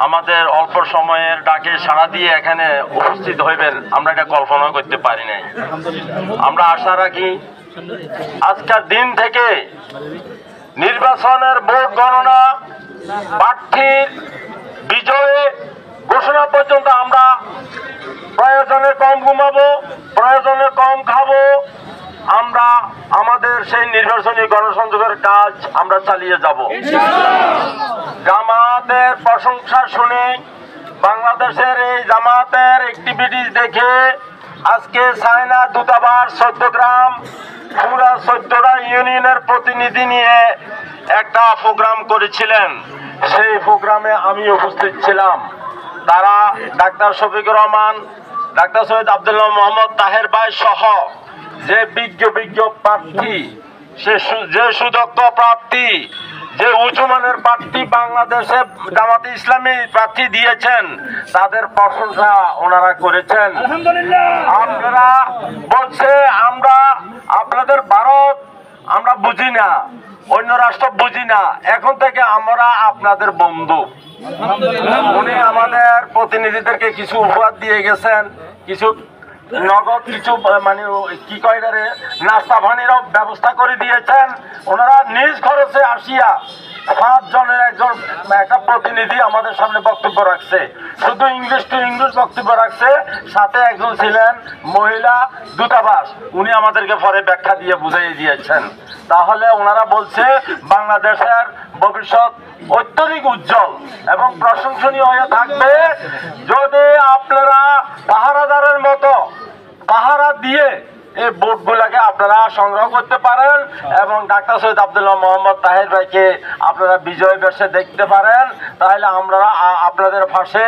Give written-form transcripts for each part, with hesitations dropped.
আমাদের অল্প সময়ের ডাকে সাড়া দিয়ে এখানে উপস্থিত হইবেন, আমরা এটা কল্পনা করতে পারি নাই। আমরা আশা রাখি আজকের দিন থেকে নির্বাচনের ভোট গণনা, প্রার্থীর বিজয়ে ঘোষণা পর্যন্ত আমরা প্রয়োজনে কম ঘুমাবো, প্রয়োজনে কম খাবো, আমরা আমাদের সেই নির্বাচনী গণসংযোগের কাজ আমরা চালিয়ে যাব। জামাতের প্রশংসা শুনে, বাংলাদেশের এই জামাতের অ্যাক্টিভিটিস দেখে আজকে চায়না দূতাবাস চট্টগ্রাম পুরা 14টা ইউনিয়নের প্রতিনিধি নিয়ে একটা প্রোগ্রাম করেছিলেন। সেই প্রোগ্রামে আমি উপস্থিত ছিলাম। তারা ডাক্তার শফিকুর রহমান, ডাক্তার সৈয়দ আব্দুল্লাহ মোহাম্মদ তাহের ভাই সহ যে বিজ্ঞ প্রার্থী, যে সুদক্ষ প্রার্থী, যে উঁচুমানের প্রার্থী বাংলাদেশে জামাতে ইসলামী প্রার্থী দিয়েছেন, তাদের প্রশংসা ওনারা করেছেন। আপনারা বলছে আমরা আপনাদের ভারত আমরা বুঝি না, অন্য রাষ্ট্র বুঝি না, এখন থেকে আমরা আপনাদের বন্ধু। উনি আমাদের প্রতিনিধিদেরকে কিছু উপহার দিয়ে গেছেন, কিছু নগদ, কিছু মানে কি কয় নাস্তা পানিরও ব্যবস্থা করে দিয়েছেন। ওনারা নিজ খরচে আসিয়া 5 জনের একটা প্রতিনিধি আমাদের সামনে বক্তব্য রাখছে, শুধু ইংলিশ টু ইংলিশ বক্তব্য রাখছে। সাথে একজন ছিলেন মহিলা দূতাবাস, উনি আমাদেরকে পরে ব্যাখ্যা দিয়ে বুঝিয়ে দিয়েছেন। তাহলে ওনারা বলছে বাংলাদেশের ভবিষ্যৎ অত্যধিক উজ্জ্বল এবং প্রশংসনীয় হয়ে থাকবে যদি আপনারা পাহারাদারের মতো পাহারা দিয়ে এই ভোটগুলোকে আপনারা সংগ্রহ করতে পারেন এবং ডাক্তার সৈয়দ আব্দুল্লাহ মোহাম্মদ তাহের ভাইকে আপনারা বিজয় বেশে দেখতে পারেন। তাহলে আমরা আপনাদের পাশে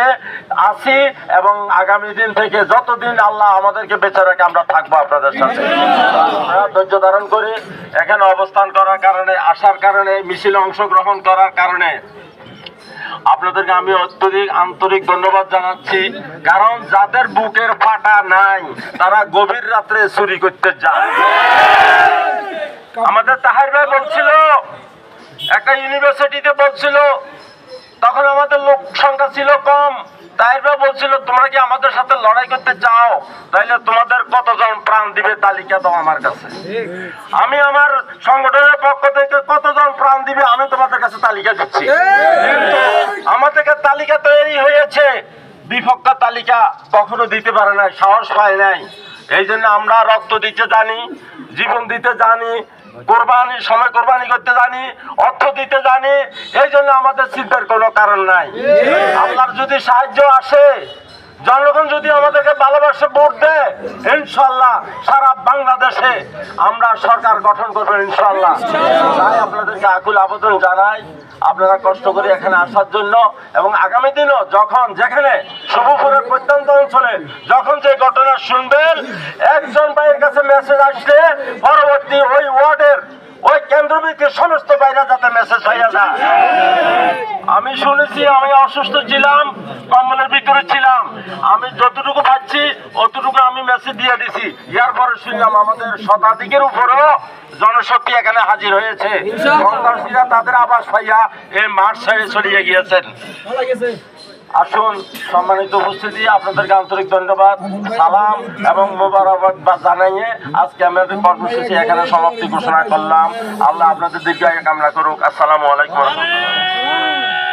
আছি এবং আগামী দিন থেকে যতদিন আল্লাহ আমাদেরকে বেঁচে রাখে আমরা থাকবো আপনাদের সাথে। আমরা ধৈর্য ধারণ করে এখানে অবস্থান করার কারণে, আসার কারণে, মিছিলে অংশগ্রহণ করার কারণে আপনাদেরকে আমি অত্যধিক আন্তরিক ধন্যবাদ জানাচ্ছি। কারণ যাদের বুকের ফাটা নাই তারা গভীর রাত্রে চুরি করতে যায়। আমাদের তাহের ভাই বলছিল, একটা ইউনিভার্সিটিতে বলছিল, তখন আমাদের লোক সংখ্যা ছিল কম। তাহের ভাই বলছিল, তোমরা কি আমাদের সাথে লড়াই করতে চাও? তাইলে তোমাদের কতজন প্রাণ দিবে তালিকা দাও আমার কাছে। আমি আমার সংগঠনের পক্ষ থেকে কতজন প্রাণ দিবে আমি তোমাদের কাছে তালিকা দিচ্ছি। কিন্তু আমাদের তালিকা তৈরি হয়েছে, বিপক্ষ তালিকা কখনো দিতে পারে নাই, সাহস পায় নাই। এই জন্য আমরা রক্ত দিতে জানি, জীবন দিতে জানি, কোরবানির সময় কোরবানি করতে জানি, অর্থ দিতে জানি। এই জন্য আমাদের চিন্তার কোনো কারণ নাই। আল্লাহর যদি সাহায্য আসে, জনগণ যদি আমাদেরকে ভালোবাসে ভোট দেয়, ইনশাল্লাহ সারা বাংলাদেশে আমরা সরকার গঠন করবেন ইনশাল্লাহ। তাই আপনাদেরকে আকুল আবেদন জানাই আপনারা কষ্ট করে এখানে আসার জন্য। এবং আগামী দিনও যখন যেখানে শুভপুরের প্রত্যন্ত অঞ্চলে যখন যে ঘটনা শুনবেন, একজন ভাইয়ের কাছে মেসেজ আসলে পরবর্তী ওই ওয়ার্ডের ওই কেন্দ্রভিত্তিক সমস্ত বাইরে যাতে মেসেজ হয়ে যায়। আমি শুনেছি, আমি অসুস্থ ছিলাম, কম্বলের ভিতরে ছিলাম, আমি যতটুকু পাচ্ছি অতটুকু আমি মেসেজ দিয়ে দিছি। ইয়ার পরে শুনলাম আমাদের শতাধিকের উপরেও জনশক্তি এখানে হাজির হয়েছে। সন্ত্রাসীরা তাদের আবাস পাইয়া এই মাঠ ছেড়ে চলিয়ে গিয়েছেন। আসুন সম্মানিত উপস্থিতি, আপনাদেরকে আন্তরিক ধন্যবাদ, সালাম এবং মোবারকবাদ জানাইয়ে আজকে আমাদের কর্মসূচি এখানে সমাপ্তি ঘোষণা করলাম। আল্লাহ আপনাদের দীর্ঘায়ু কামনা করুক। আসসালামু আলাইকুম ওয়া রাহমাতুল্লাহ।